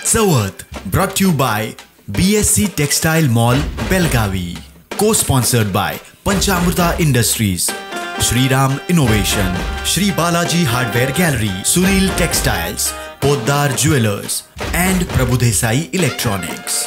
Sawat, brought to you by BSC Textile Mall, Belgavi. Co-sponsored by Panchamrita Industries, Shriram Innovation, Shri Balaji Hardware Gallery, Sunil Textiles, Poddar Jewelers, and Prabhudesai Electronics.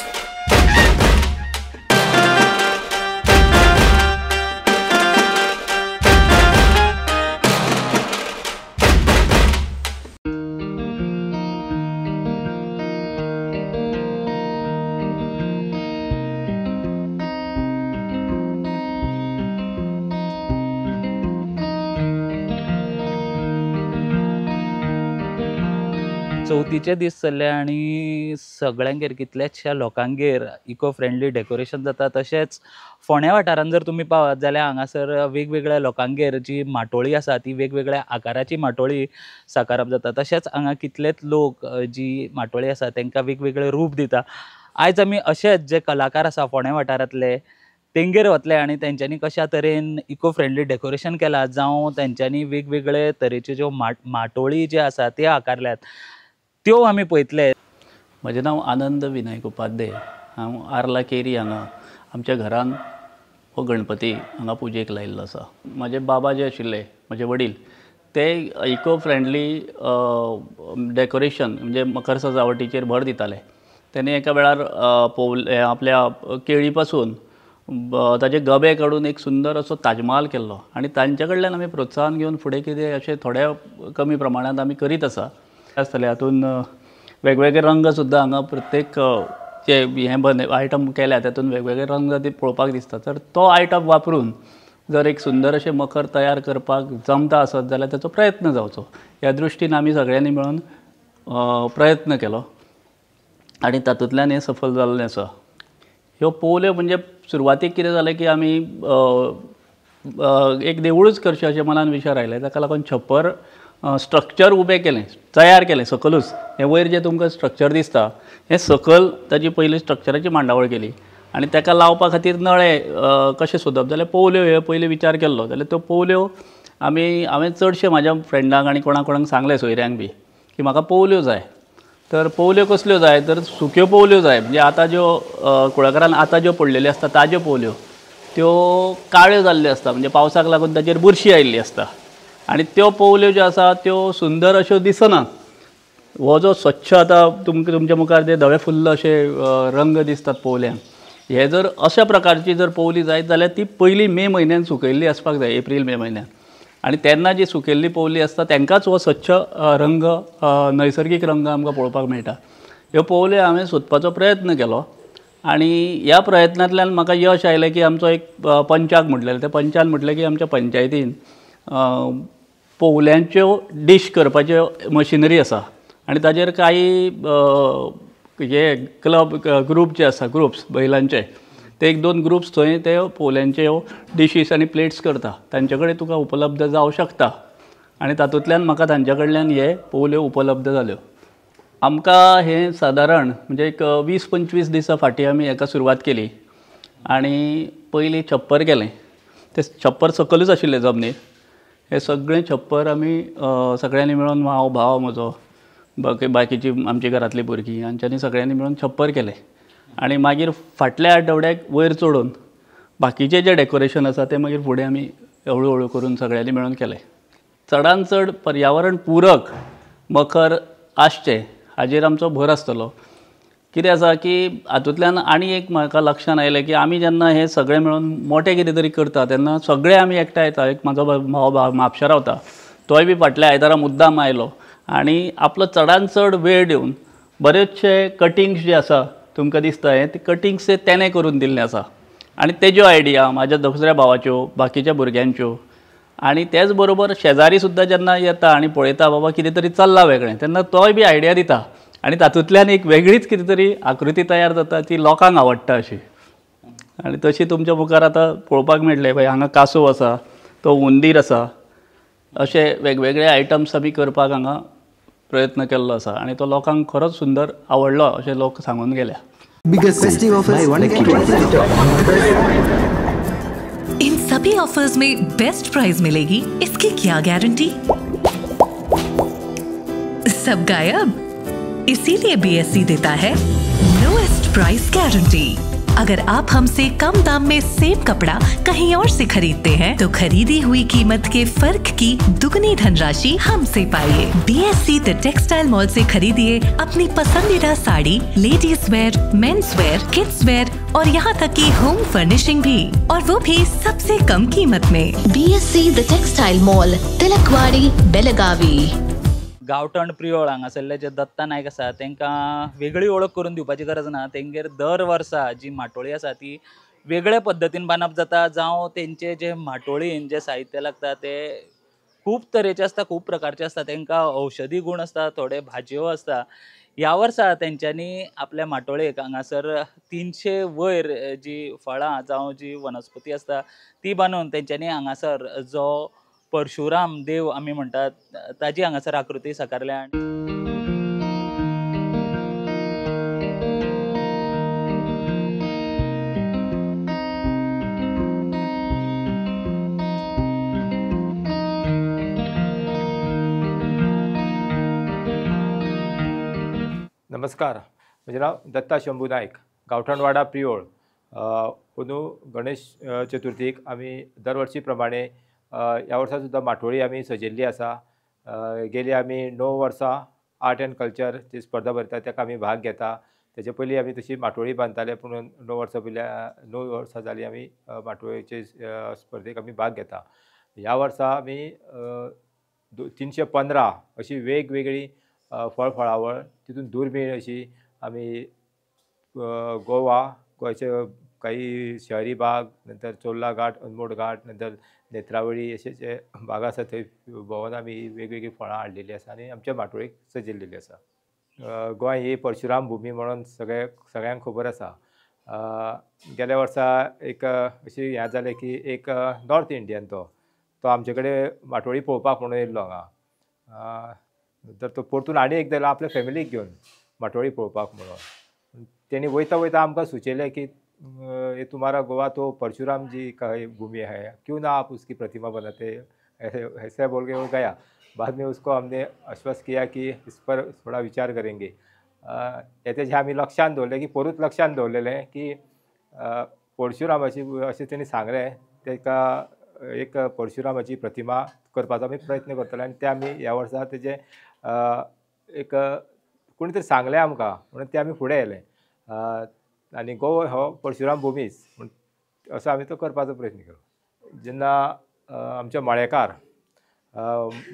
चवथीचे दीस चल्ले आनी सगळ्यांगेर कितल्याशा लोकांगेर eco friendly decoration जाता। तशेंच फोंड्या वाठारांत जर तुमी पावत जाल्यार हांगासर वेगवेगळ्या लोकांगेर जी माटोळी आसा ती वेगवेगळ्या आकाराची माटोळी साकारप जाता। तशेंच हांगा कितलेच लोक जी माटोळी आसा तांकां वेगवेगळे रूप दिता। आयज आमी अशेच जे कलाकार आसा फोंड्या वाठारांतले तेंगेर वतले आनी तेंच्यांनी कशा तरेन इको फ्रेंडली डेकोरेशन केलां, जावं तेंच्यांनी वेगवेगळे तरेच्यो ज्यो माटोळी जे आसा त्यो आकारल्यात त्यो आमी पळयतले। म्हजें नांव आनंद विनायक उपाध्याय। हांव आर्ला केरी हांगा आमच्या घरान हो गणपती हांगा पुजेक लायिल्लो आसा। म्हजे बाबा जे आशिल्ले, म्हजे वडील, ते इको फ्रेंडली डेकोरेशन म्हणजे मकर सजावटीचेर भर दिताले। तेणे एका वेळार आपल्या केळी पासून ताजे गबे काडून एक सुंदर असो ताजमहाल केल्लो आनी तांचे कडल्यान आमी प्रोत्साहन घेवन फुडें कितें अशें थोड्या कमी प्रमाणांत आमी करीत आसा। आसतले हातून वेगवेगळे रंग सुद्दां हांगा प्रत्येक जे हे आयटम केल्या तातूंत वेगवेगळे रंग ते पळोवपाक दिसता। तर तो आयटम वापरून जर एक सुंदर अशें मकर तयार करपाक जमता आसत जाल्यार ताचो प्रयत्न जावचो ह्या दृश्टीन आमी सगळ्यांनी मेळून प्रयत्न केलो आनी तातूंतल्यान हें सफल जाल्लें आसा। ह्यो पोवल्यो म्हणजे सुरवातीक कितें जालें की आमी एक देवूळच करचें अशें मनान विचार आयले। ताका लागून छप्पर स्ट्रक्चर उबें केलें, तयार केलें सकलूच। हें वयर जें तुमकां स्ट्रक्चर दिसता हें सकल ताजी पयली स्ट्रक्चराची मांडावळ केली आनी ताका लावपा खातीर नळे कशें सोदप जाल्यार पोवल्यो हे पयलीं विचार केल्लो जाल्यार त्यो पोवल्यो हांवें चडशे म्हाज्या फ्रेंडांक आनी कोणाक सांगलें सोयऱ्यांक बी की म्हाका पोवल्यो जाय। तर पोवल्यो कसल्यो जाय तर सुक्यो पोवल्यो जाय, म्हणजे आतां ज्यो कुळागरांत आतां ज्यो पडलेल्यो आसता ताज्यो पोवल्यो त्यो काळ्यो जाल्ल्यो आसता, म्हणजे पावसाक लागून ताचेर बुरशी आयिल्ली आसता आनी त्यो पोवल्यो ज्यो आसा त्यो सुंदर अश्यो दिसनात। हो जो स्वच्छ आतां तुमच्या मुखार जे धवे फुल्ल अशे रंग दिसतात पोवल्यांक, हे जर अशा प्रकारची जर पोवली जायत जाल्यार ती पयली मे म्हयन्यान सुकयल्ली आसपाक जाय, एप्रील मे म्हयन्यान। आनी तेन्ना जी सुकयल्ली पोवली आसता तांकांच हो स्वच्छ रंग नैसर्गीक रंग आमकां पळोवपाक मेळटा। ह्यो पोवल्यो हांवें सोदपाचो प्रयत्न केलो आनी ह्या प्रयत्नांतल्यान म्हाका यश आयलें की आमचो एक पंचाक म्हटलेलें, त्या पंचान म्हटलें की आमच्या पंचायतीन पोवल्यांच्यो डिश करपाच्यो मशिनरी आसा आनी ताजेर काही हे क्लब ग्रूप जे आसा, ग्रुप्स बैलांचे, ते एक दोन ग्रुप्स थंय ते पोवल्यांचे डिशीस आनी प्लेट्स करता, तांचे कडेन तुका उपलब्ध जावं शकता आनी तातूंतल्यान म्हाका तांचे कडल्यान हे पोवल्यो उपलब्ध जाल्यो। आमकां हें सादारण म्हणजे एक 20-25 दिसां फाटीं आमी हेका सुरवात केली आनी पयलीं छप्पर केलें। ते छप्पर सकलूच आशिल्लें जमनीर। हे सगळें छप्पर आमी सगळ्यांनी मेळून, हांव, भाव म्हजो, बाकीची आमची घरांतली भुरगीं, हांच्यांनी सगळ्यांनी मेळून छप्पर केलें आनी मागीर फाटल्या आठवड्याक वयर चडोवन बाकीचें जें डेकोरेशन आसा तें मागीर फुडें आमी हळू हळू करून सगळ्यांनी मेळून केलें। चडांत चड पर्यावरण पूरक मकर आसचें हाजेर आमचो भर आसतलो। कितें आसा की हातूंतल्यान आनी एक म्हाका लक्षांत आयलें की आमी जेन्ना हे सगळे मेळून मोठें कितें तरी करता तेन्ना सगळे आमी एकठांय येता। एक म्हाजो भाव म्हापशा रावता, तोय बी फाटल्या आयतारा मुद्दाम आयलो आनी आपलो चडांत चड वेळ दिवन बरेचशे कटिंग्स जे आसा तुमकां दिसता हे कटिंग्स तेणे करून दिल्ले आसा आनी तेज्यो आयडिया म्हाज्या दुसऱ्या भावाच्यो, बाकीच्या भुरग्यांच्यो आनी तेच बरोबर शेजारी सुद्दां जेन्ना येता आनी पळयता बाबा कितें तरी चल्लां वेगळें तेन्ना तोय बी आयडिया दिता आनी तातूंतल्यान एक वेगळीच कितें तरी आकृती तयार जाता ती लोकांक आवडटा अशी। आनी तशी तुमच्या मुखार आतां पळोवपाक मेळटलें पळय, हांगा कासव आसा, तो हुंदीर आसा, अशे वेगवेगळे आयटम्स आमी करपाक हांगा प्रयत्न केल्लो आसा आनी तो लोकांक खरोच सुंदर आवडलो अशें लोक सांगून गेल्या। इन सभी ऑफर्स में बेस्ट प्राइस मिलेगी, इसकी क्या गारंटी? सब गायब? इसीलिए BSC देता है लोएस्ट प्राइस गारंटी। अगर आप हमसे कम दाम में सेम कपड़ा कहीं और से खरीदते हैं तो खरीदी हुई कीमत के फर्क की दुगनी धनराशि हमसे पाइए। BSC द टेक्सटाइल मॉल से खरीदिए अपनी पसंदीदा sari, ladies wear, men's wear, kids wear और यहाँ तक की होम फर्निशिंग भी, और वो भी सबसे कम कीमत में। BSC the textile mall, Tilakwadi, Belagavi. गांवठण प्रियोळ हांगासरले जे दत्ता नायक आसा तांकां वेगळी ओळख करून दिवपाची गरज ना। तेंगेर दर वर्सा जी माटोळी आसा ती वेगळे पद्दतीन बांदप जाता, जावं तेंचे जे माटोळीन जे साहित्य लागता ते खूब तरेचे आसता, खूब प्रकारचे आसता। तांकां औषधी गूण आसता, थोडे भाजयो आसता। ह्या वर्सा तेंच्यांनी आपल्या माटोळेक हांगासर 300 वयर जी फळां जावं जी वनस्पती आसता ती बांदून तेंच्यांनी हांगासर जो परशुराम देव आमी म्हणटात ताजी हांगासर आकृती साकारल्या। नमस्कार, म्हजें नांव दत्ता शंभू नायक, गांवठणवाडा प्रियोळ। अंदू गणेश चतुर्थीक आमी दर वर्षी प्रमाणे ह्या वर्सा सुद्दां माटोळी आमी सजयल्ली आसा। गेली आमी 9 वर्सां आर्ट एंड कल्चर जी स्पर्धा भरता ताका आमी भाग घेता। तेजे पयलीं आमी तशी माटोळी बांदताले, पूण 9 वर्सां जालीं आमी माटोळेचे स्पर्धेक आमी भाग घेता। ह्या वर्सा आमी 315 अशी वेगवेगळी फळफळावळ तितून दुर्मिळ अशी आमी गोंयचे काही शहरी भाग, नंतर चोर्ला घाट, अनमोड घाट, नंतर नेत्रावळी अशे जे भाग आसा थंय भोंवून आमी वेगवेगळी फळां हाडलेली आसा आनी आमच्या माटोळेक सजयल्लेली आसा। गोंय ही परशुराम भुमी म्हणून सगळ्यांक खबर आसा। गेल्या वर्सा एक अशी हें जालें की एक नॉर्थ इंडियन तो आमचे कडेन माटोळी पळोवपाक म्हणून येयल्लो हांगा। तर तो परतून आनी एकदां येयलो आपल्या फॅमिलीक घेवन माटोळी पळोवपाक म्हणून। तेणी वयता वयता आमकां सुचयलें की ये तुम्हारा गोवा तो परशुराम जी का भूमि है, क्यों ना आप उसकी प्रतिमा बनाते, ऐसा बोल के वो गया। बाद में उसको हमने आश्वस्त किया कि इस पर थोड़ा विचार करेंगे। तेजे आमी लक्षांत दवरलें की परत लक्षांत दवरलेलें की परशुरामाची अशें तेणी सांगलें, तेका एक परशुरामाची प्रतिमा करपाचो आमी प्रयत्न करतले आनी ते आमी ह्या वर्सा तेजे एक कोणी तरी सांगलें आमकां म्हणून ते आमी फुडें येयले। आनी गोवा हो परशुराम भुमीच म्हण असो आमी तो करपाचो प्रयत्न केलो। जेन्ना आमचे मळेकार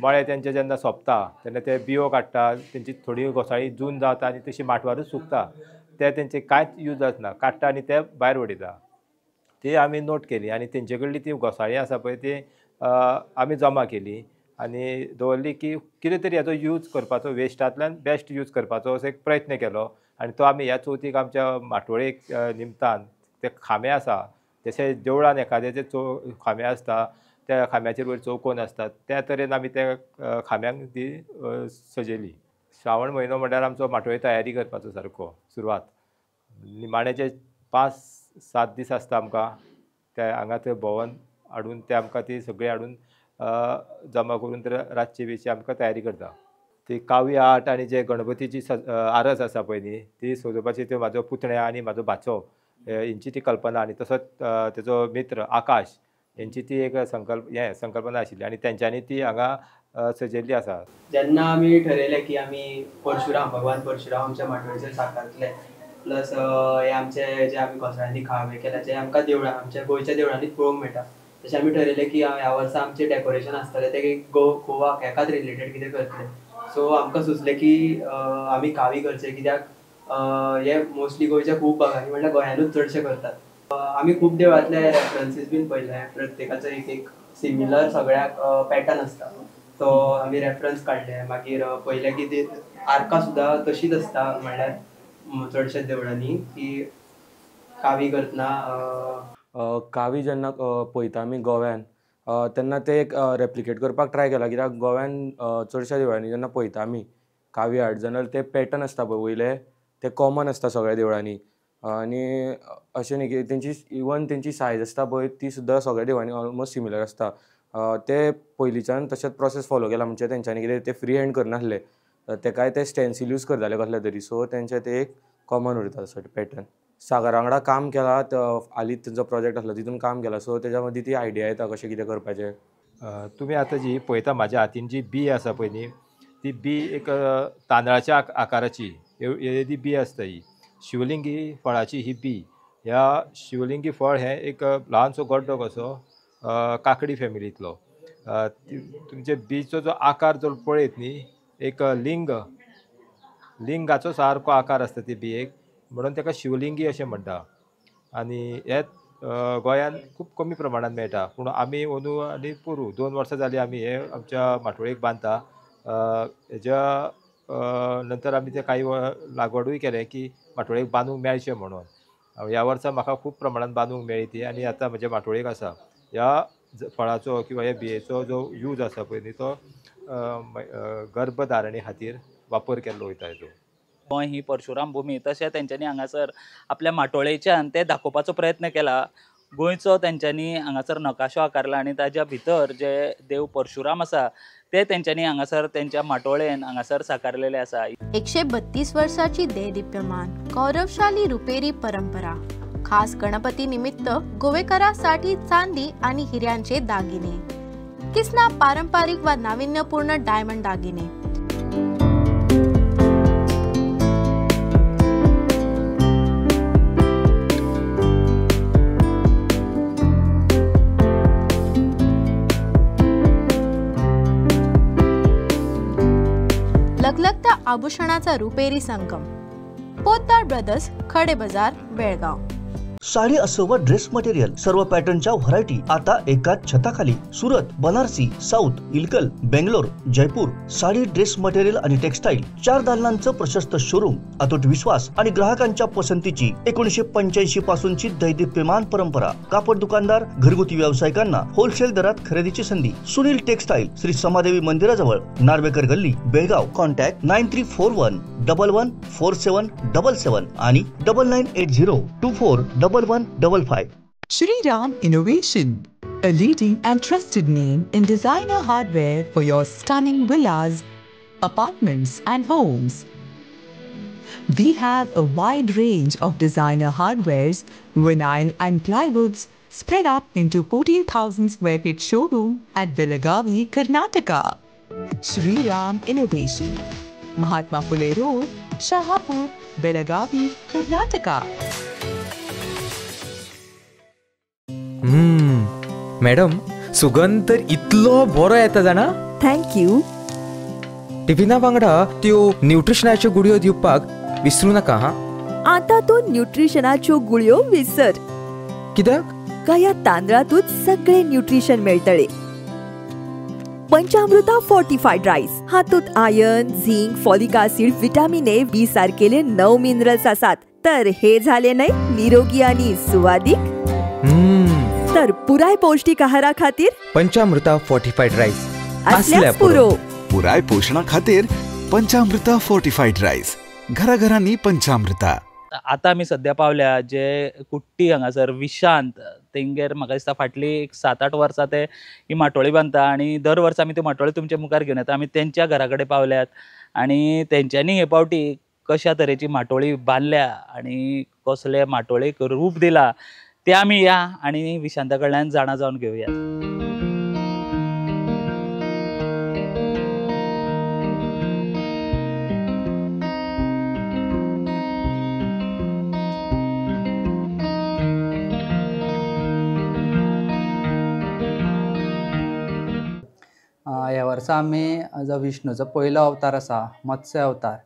मळे तेंचे जेन्ना सोंपता तेन्ना ते बियो काडटा, तेंची थोडी घोसाळी जून जाता आनी तशी माटवारूच सुकता, ते तेंचे कांयच यूज जाचना, काडटा आनी ते भायर उडयता। ती आमी नोट केली आनी तेंचे कडली ती घोसाळी आसा पळय ती आमी जमा केली आनी दवरली की कितें तरी हाचो यूज करपाचो, वेस्टांतल्यान बेस्ट यूज करपाचो असो एक प्रयत्न केलो। आनी तो आमी ह्या चवथीक आमच्या माटोळेक निमतान ते खांबे आसा, जशे देवळान एखाद्याचे खांबे आसता त्या खांब्याचेर वयर चौकोन आसतात, त्या तरेन आमी त्या खांब्यांक ती सजयली। श्रावण म्हयनो म्हणल्यार आमचो माटोळे तयारी करपाचो सारको सुरवात। निमाण्याचे 5-7 दीस आसता आमकां ते हांगा थंय भोंवन हाडून ते आमकां ती सगळी हाडून जमा करून तर रातची बिची आमकां तयारी करता। ती कावी आर्ट आनी जे गणपतीची आरस आसा पळय न्ही ती सजोवपाची, त्यो म्हाजो पुतण्या आनी म्हाजो भाचो हेंची ती कल्पना आनी तसोच तेजो मित्र आकाश हेंची ती एक संकल्पना आशिल्ली आनी तेंच्यांनी ती हांगा सजयल्ली आसा। जेन्ना आमी ठरयलें की आमी भगवान परशुराम आमच्या माटोळेचेर साकारतले, प्लस हे आमचे जे आमी घोसाळ्यांनी खांबे केल्या जे आमकां देवळां आमच्या गोंयच्या देवळांनीच पळोवंक मेळटा, तशें आमी ठरयलें की ह्या वर्सा आमचें डेकोरेशन आसतलें ते गोवाक हेकाच रिलेटेड कितें करतलें। सो आमकां सुचलें की आमी कावी करचे, कित्याक हे मोस्टली गोंयच्या खूब भागांनी म्हणल्यार गोंयानूच चडशे करतात। आमी खूब देवळांतले रेफरन्सीस बीन पळयले, प्रत्येकाचो एक सिमिलर सगळ्याक पॅटर्न आसता, तो आमी रेफरन्स काडले। मागीर पळयलें की आर्कां सुद्दां तशीच आसता, म्हणल्यार चडशे देवळांनी की कावी करतना कावी जेन्ना पळयता आमी गोव्यान तेन्ना ते एक रेप्लिकेट करपाक ट्राय केला, कित्याक गोव्यान चडशा देवळांनी जेन्ना पळयता आमी कावी आर्ट जाल्यार ते पॅटर्न आसता पळय वयले ते कॉमन आसता सगळ्या देवळांनी। आनी अशें न्ही की तेंची सायज आसता पळय ती सुद्दां सगळ्या देवळांनी ऑलमोस्ट सिमिलर आसता। ते पयलींच्यान तशेंच प्रोसेस फॉलो केला, म्हणजे तेंच्यांनी कितें ते फ्री हँड करनासले, तेकाय ते स्टेन्सिल यूज करताले कसले तरी, सो तेंचे ते एक कॉमन उरता तसो पॅटर्न. सागरा वांगडा काम केला, हालींच तेंचो प्रोजेक्ट आसलो तितून काम केला, सो तेज्या मदीं ती आयडिया येता कशें कितें करपाचें. तुमी आतां जी पळयता म्हाज्या हातीन जी बी आसा पळय न्ही, ती बी एक तांदळाच्या आकाराची ती बी आसता. ही शिवलिंगी फळाची ही बी. ह्या शिवलिंगी फळ हें एक ल्हानसो गड्डो कसो काकडी फॅमिलींतलो. तुमचे बीचो जो आकार जर पळयत न्ही, एक लिंगाचो सारको आकार आसता ती बियेक, म्हणून ताका शिवलिंगी अशें म्हणटा. आनी हे गोंयांत खूब कमी प्रमाणांत मेळटा, पूण आमी अंदू आनी पोरू 2 वर्सां जालीं आमी हे आमच्या माटोळेक बांदता. हेज्या नंतर आमी ते काही लागवडूय केले की माटोळेक बांदूंक मेळचें म्हणून. ह्या वर्सा म्हाका खूब प्रमाणांत बांदूंक मेळ्ळी ती, आनी आतां म्हज्या माटोळेक आसा. ह्या फळाचो किंवा ह्या बियेचो जो यूज आसा पळय न्ही, तो गर्भधारणे खातीर वापर केल्लो वयता हेजो. गोंय ही परशुराम भूमी, तशें तेंच्यांनी हांगासर आपल्या माटोळेच्यान ते दाखोवपाचो प्रयत्न केला. गोंयचो तेंच्यांनी हांगासर नकाशो आकारला आनी ताज्या भितर जे देव परशुराम आसा ते तेंच्यांनी हांगासर तेंच्या माटोळेन हांगासर साकारलेले आसा. 132 वर्षाची देदीप्यमान गौरवशाली रुपेरी परंपरा. खास गणपती निमित्त गोवेकरांसाठी चांदी आणि हिऱ्यांचे दागिने. किसना पारंपरिक व नाविन्यपूर्ण डायमंड दागिने. लगलगत्या आभूषणाचा रुपेरी संगम. पोद्दार ब्रदर्स, खडे बाजार, बेळगाव. साडी असो व ड्रेस मटेरियल, सर्व पॅटर्नच्या व्हरायटी आता एकाच छताखाली. Surat, Banarasi, south, Ilkal, Bangalore, Jaipur. Sari, dress material आणि टेक्सटाईल 4 दालनांचं प्रशस्त शोरूम. अतूट विश्वास आणि ग्राहकांच्या पसंतीची 1985 पासूनची दैदिप्यमान परंपरा. कापड दुकानदार, घरगुती व्यावसायिकांना होलसेल दरात खरेदीची संधी. सुनील टेक्सटाईल, श्री समादेवी मंदिराजवळ, नार्वेकर गल्ली, बेळगाव. कॉन्टॅक्ट 9341114777 आणि 9980241155. Shriram Innovation, a leading and trusted name in designer hardware for your stunning villas, apartments and homes. We have a wide range of designer hardwares, vinyl and plywoods spread up into 14,000 square feet showroom at Belagavi, Karnataka. Shriram Innovation, Mahatma Phule Road, Shahapur, Belagavi, Karnataka. Madam, सुगंध तर इतलो बरो येता जाणा. Thank you. टिफिना वांगडा त्यो न्यूट्रिशनाच्यो गुळयो दिवपाक विसरू नाका हा. आता तो न्यूट्रिशनाच्यो गुळयो विसर. कित्याक? ह्या तांदळातूच सगळे न्यूट्रिशन मेळटले. पंचामृता फोर्टिफाईड राईस, हातूंत iron, zinc, folic acid, vitamin A, B सारकेले 9 मिनरल्स आसात. तर हे झाले नाही निरोगी आणि सुवादिक. तर पुराय पौष्टिक आहारा खातीर पंचामृता फोर्टिफाईड राईस असल्यास पुरो. पुराय पोषणा खातीर पंचामृता फोर्टिफाईड राईस. घराघरांनी पंचामृता. आता आमी सध्या पावल्या जे कुट्टी हांगासर विशांत, तेंगेर म्हाका दिसता फाटली 7-8 वर्सां ते ही माटोळी बांदता आनी दर वर्सा आमी ती माटोळी तुमच्या मुखार घेवन येता. आमी तेंच्या घरा कडेन पावल्यात आनी तेंच्यांनी हे पावटी कशा तरेची माटोळी बांदल्या आनी कसले माटोळेक रूप दिला ते आमी या आनी विशांता कडल्यान जाणा जावन घेवया. ह्या वर्सा आमी जो विष्णूचो पयलो अवतार आसा मत्स्य अवतार,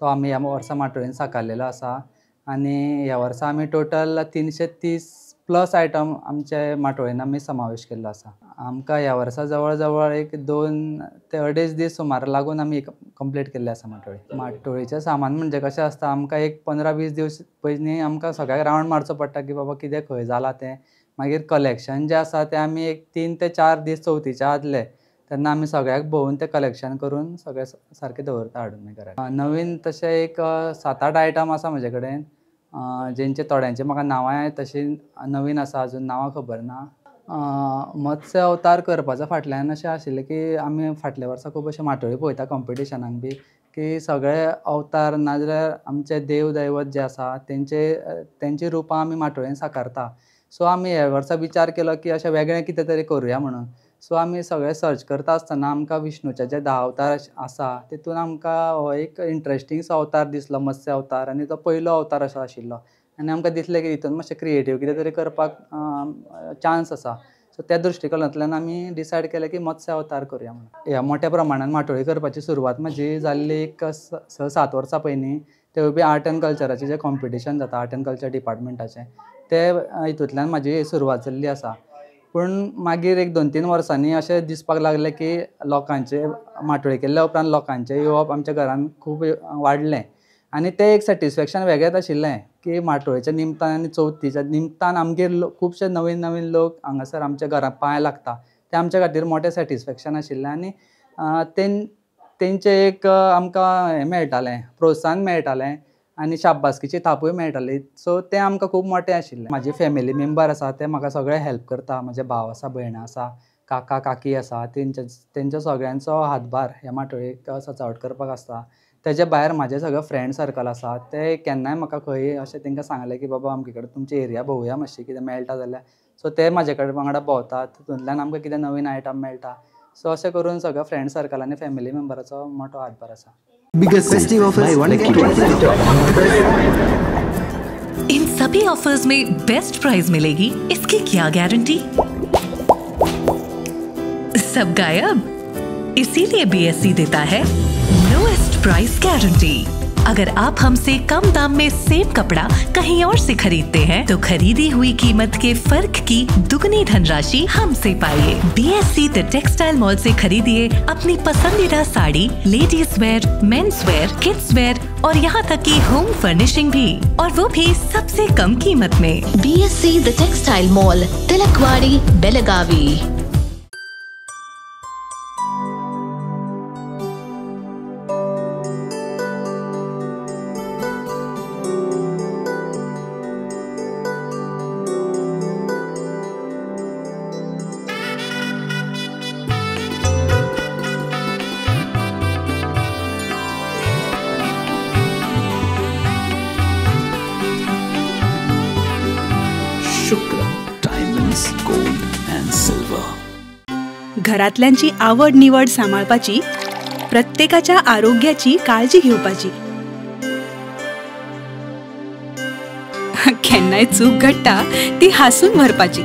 तो आमी ह्या वर्सा माटोळेन साकारलेलो आसा. आनी ह्या वर्सा आमी टोटल 330+ आयटम आमचे माटोळेन आमी समावेश केल्लो आसा. आमकां ह्या वर्सा जवळ जवळ एक 2 ते 2.5 दीस सुमार लागून आमी कंप्लीट केल्ले आसा माटोळी. माटोळीचें सामान म्हणजे कशें आसता, आमकां एक 15-20 दीस पयलीं आमकां सगळ्याक रावंड मारचो पडटा की बाबा कितें खंय जालां तें. मागीर कलेक्शन जें आसा तें आमी एक 3 ते 4 दीस चवथीच्या आदले तेन्ना आमी सगळ्याक भोंवून तें कलेक्शन करून सगळें सारकें दवरता हाडून घरा. नवीन तशें एक 7-8 आयटम आसा म्हजे कडेन, जेंचे थोड्यांचे म्हाका नांवां तशीं नवीन आसा, अजून नांवां खबर ना. मत्स्य अवतार करपाच्या फाटल्यान अशें आशिल्लें की आमी फाटल्या वर्सा खूब अशें माटोळी पळयता कॉम्पिटिशनाक बी की सगळे अवतार नाजाल्यार आमचे देव दैवत जे आसा तेंची रुपां आमी माटोळेन साकारता. सो आमी हे वर्सा विचार केलो की अशें वेगळें कितें तरी करुया म्हणून. सो आमी सगळे सर्च करता आसतना आमकां विष्णूचे जे 10 अवतार आसा तितून आमकां हो एक इंट्रस्टींग सो अवतार दिसलो मत्स्य अवतार आनी तो पयलो अवतार असो आशिल्लो आनी आमकां दिसलें की हितून मातशें क्रिएटीव कितें तरी करपाक चान्स आसा. सो त्या दृश्टीकोनांतल्यान आमी डिसायड केलें की मत्स्य अवतार करुया म्हणून. ह्या मोठ्या प्रमाणान माटोळी करपाची सुरवात म्हाजी जाल्ली एक 6-7 वर्सां पयलीं. तेवूय बी आर्ट एंड कल्चराचें जें कॉम्पिटिशन जाता आर्ट एंड कल्चर डिपार्टमेंटाचें ते हितूंतल्यान म्हाजी सुरवात जाल्ली आसा. पूण मागीर एक 2-3 वर्सांनी अशें दिसपाक लागलें की लोकांचे माटोळी केल्ल्या उपरांत लोकांचें येवप आमच्या घरान खूब वाडलें आनी तें एक सॅटिस्फॅक्शन वेगळेंच आशिल्लें की माटोळेच्या निमतान आनी चवथीच्या निमतान आमगेर खुबशे नवीन नवीन लोक हांगासर आमच्या घरांत पांय लागता. तें आमच्या खातीर मोठें सॅटिस्फॅक्शन आशिल्लें आनी तेंचें एक आमकां हें मेळटालें प्रोत्साहन मेळटालें आनी शाब्बासकेची थापूय मेळटाली. सो तें आमकां खूब मोठें आशिल्लें. म्हाजे फॅमिली मेंबर आसा ते म्हाका सगळे हेल्प करता. म्हजे भाव आसा भयण आसा काका काकी आसा तेंचो सगळ्यांचो हातभार ह्या माटोळेक सजावट करपाक आसता. तेजे भायर म्हाजे सगळे फ्रेंड सर्कल आसा ते केन्नाय म्हाका खंय अशें तेंकां सांगलें की बाबा आमचे कडेन तुमची एरिया भोंवया मातशी कितें मेळटा जाल्यार. सो ते म्हाजे कडेन वांगडा भोंवतात तितूंतल्यान आमकां कितें नवीन आयटम मेळटा. सो अशें करून सगळ्या फ्रेंड सर्कल आनी फॅमिली मेंबराचो मोठो हातभार आसा. इन सभी ऑफर्स में बेस्ट प्राइस मिलेगी, इसकी क्या गारंटी? सब गायब, इसीलिए BSC देता है लोएस्ट प्राइस गारंटी। अगर आप हमसे कम दाम में सेम कपड़ा कहीं और से खरीदते हैं तो खरीदी हुई कीमत के फर्क की दुगनी धनराशि हमसे पाइए। BSC द टेक्सटाइल मॉल से खरीदिए अपनी पसंदीदा sari, ladies wear, men's wear, kids wear और यहाँ तक की होम फर्निशिंग भी, और वो भी सबसे कम कीमत में। BSC the textile mall, Tilakwadi, Belagavi. घरातल्यांची आवड निवड सांभाळपाची, प्रत्येकाच्या आरोग्याची काळजी घेवपाची। केन्नाय चूक घडटा ती हासून भरपाची,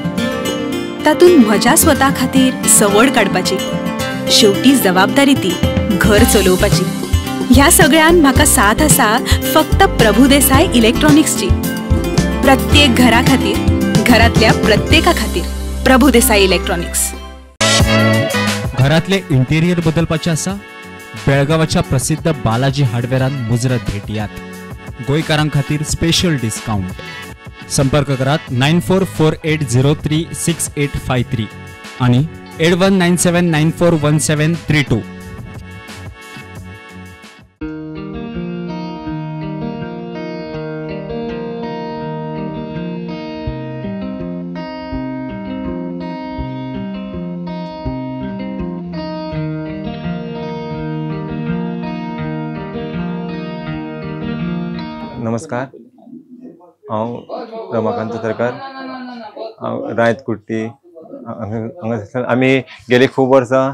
तातूंत म्हज्या स्वता खातीर सवड काडपाची, शेवटी जबाबदारी ती घर चलोवपाची। ह्या सगळ्यान म्हाका साथ आसा फक्त प्रभुदेसाय इलेक्ट्रॉनिक्सची। प्रत्येक घरा खातीर, घरातल्या प्रत्येका खातीर प्रभुदेसाय इलेक्ट्रॉनिक्स। घरातले इंटेरियर बदलपाचे आसा? बेळगावाच्या प्रसिद्ध बालाजी हार्डवेरान मुजरत भेटियात। गोंयकारां खातीर स्पेशल डिस्काउंट। संपर्क करात 9448036853 आणि 8197941732। नमस्कार, हांव रमाकांत सरकार, हांव रायत कुट्टी हांगासर। आमी गेली खूब वर्सां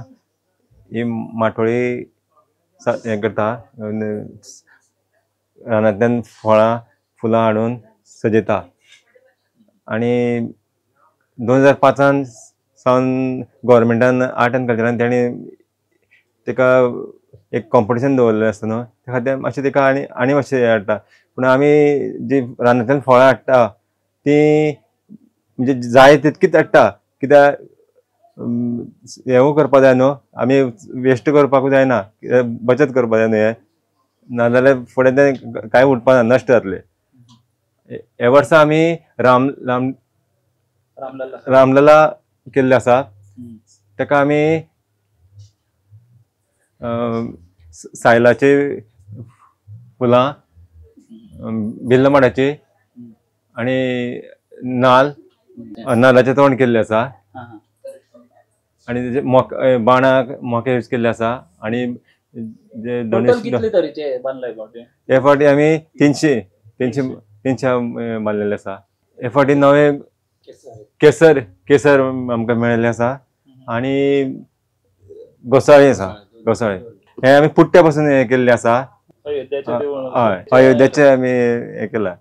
ही माटोळी हें करता, रानांतल्यान फळां फुलां हाडून सजयता। आनी 2005 सावन गव्हर्मेंटान आर्ट एंड कल्चरान तेणी तेका एक कॉम्पिटिशन दवरलें आसता न्हू, त्या खातीर मातशें तेका आनी मातशें हें हाडटा। पूण आमी जी रानांतल्यान फळां हाडटा ती म्हणजे जाय तितकीच हाडटा, कित्याक हें करपा जाय न्हू, आमी वेस्ट करपाकूय जायना, बचत करपा जाय न्हू, हें नाजाल्यार फुडें तें कांय उरपा ना, नश्ट जातलें। हे वर्सा आमी रामलला केल्लें आसा, तेका आमी सायलाची फुलां, बिल्ल माडाची आनी नाल्लाचें तोंड केल्लें आसा। आणि तेजे बाणाक मोके यूज केल्ले आसा आणि जे कितले तरेचे बांदलाय फावटी हे फावटी आमी 300 बांदलेले आसा. हे फावटी नवे केसर आमकां मेळिल्ले आसा आणि घोसाळी आसा. घोसाळे हे आमी पुट्ट्या पासून हे केल्ले आसा. अयोध्याचे हय अयोध्याचे आमी हे केला.